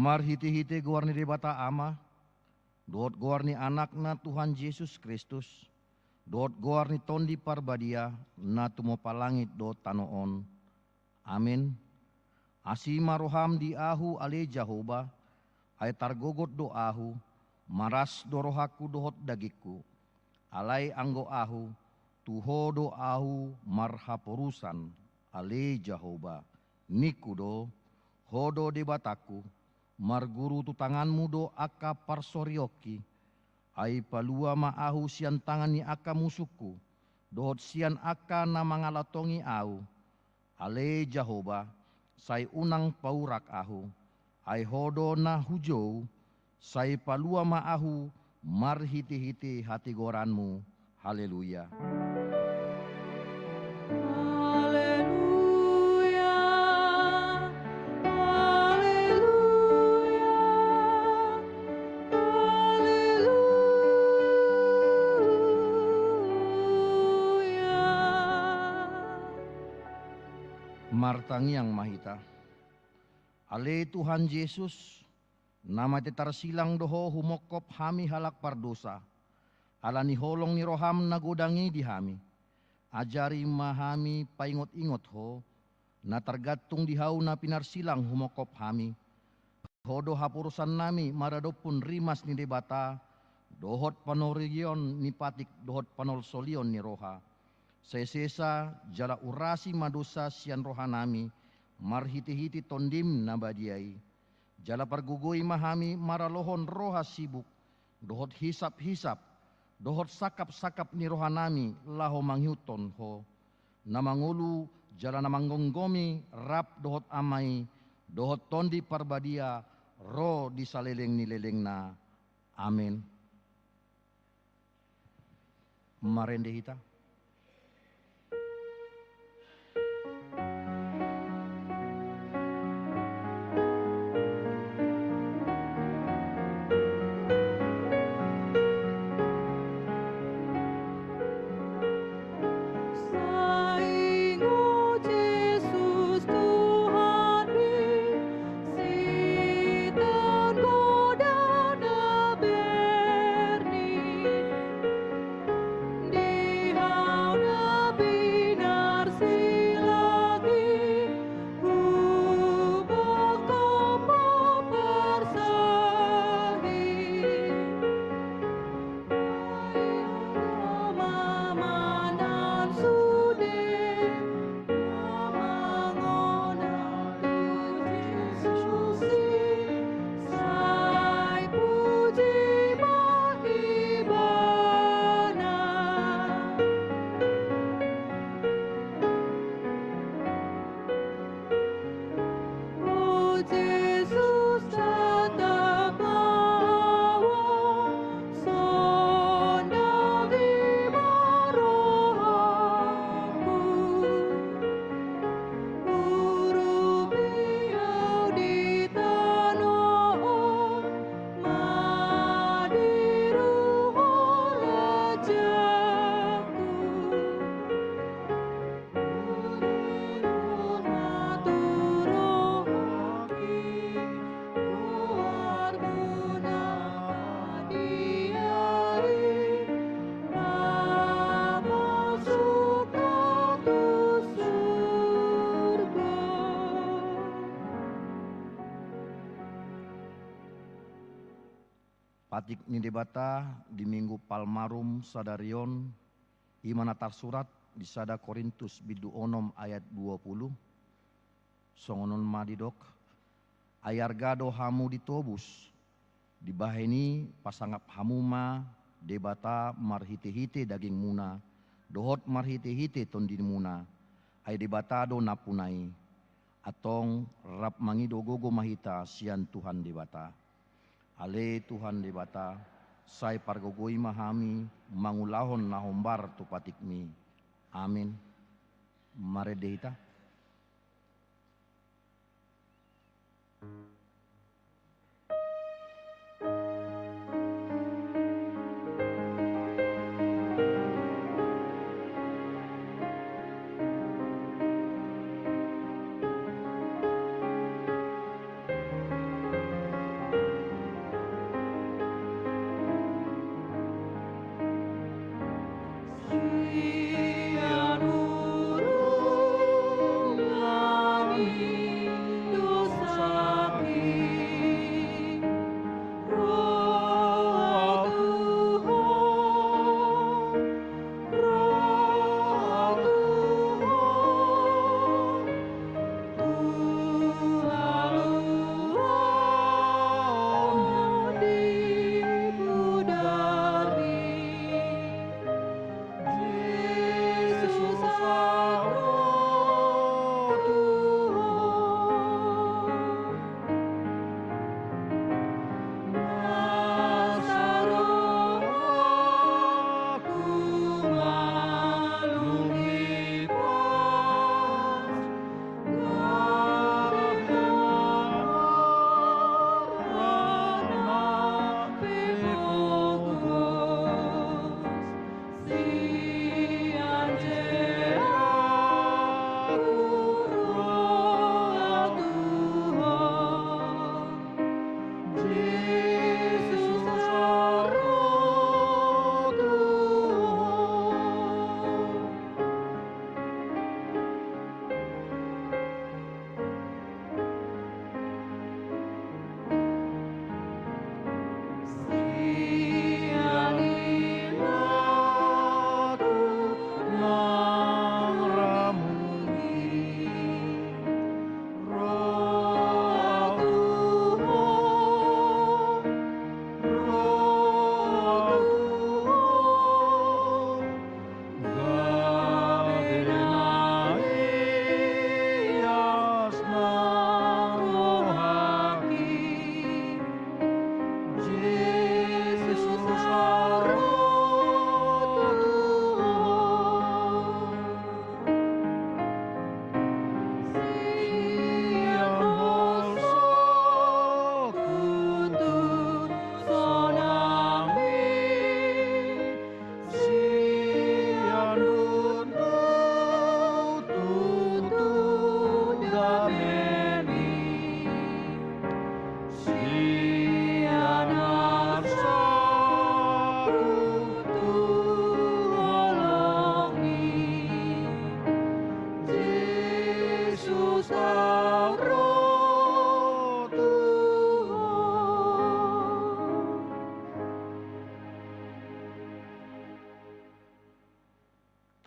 Marhiti-hiti guarni debata ama, dohot guarni anakna Tuhan Yesus Kristus, dohot guarni tondi parbadia, na tumo palangit do tanoon. Amin. Asima roham di ahu ale Jahoba, ay targogot do ahu, maras do rohaku dohot dagiku, alay anggo ahu, tuho do ahu marhaporusan, ale Jahoba, nikudo, hodo debataku, marguru tu tanganmu do aka parsorioki, ay palua maahu sian tangan ni aka musuku, dohot sian aka na mangalatongi au, ale Jahoba, say unang paurak ahu, ay hodo na hujou, say palua maahu, marhiti-hiti hati goranmu, haleluya. Martangi yang mahita, ale Tuhan Yesus, nama te tarsilang doho humokop hami halak pardosa, ala ni holong ni roham nagodangi di hami, ajari mahami paingot-ingot ho, na tergatung di hau na pinarsilang humokop hami, hodo hapurusan nami maradopun rimas ni debata, dohot panorigion ni patik dohot panolsolion ni roha, sesesa jala urasi madosa sian rohanami, marhiti-hiti tondim nabadiai, jala pargugui mahami maralohon roha sibuk, dohot hisap-hisap, dohot sakap-sakap ni rohanami laho manghuton ho, namangulu jala namanggonggomi rap dohot amai, dohot tondi parbadia, ro di saleleng ni lelengna. Amin. Marende hita. Patik ni debata di minggu Palmarum Sadarion, imanatar surat di sada Korintus bidu onom ayat 20, songonon madidok, ayar gado hamu ditobus, dibaheni pasangap hamuma, debata marhite-hite daging muna, dohot marhite-hite tondin muna, ay debatado napunai, atong rap mangido gogo mahita sian Tuhan debata. Ale Tuhan debata, say pargogoi mahami, mangulahon na hombar tu patikmi. Amin. Maredehita.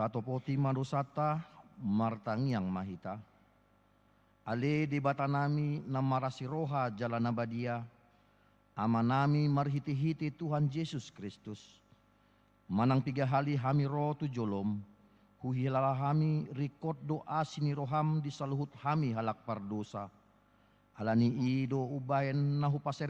tatopoti madosata martangiang mahita. Ale di bata nami na marasiroha jalan abadia, ama nami marhiti-hiti Tuhan Yesus Kristus. Manang pigahali hami roh tu jolom, huhilala hami rikot doa sini roham di saluhut hami halak pardosa. Alani ido ubayan nahu pasere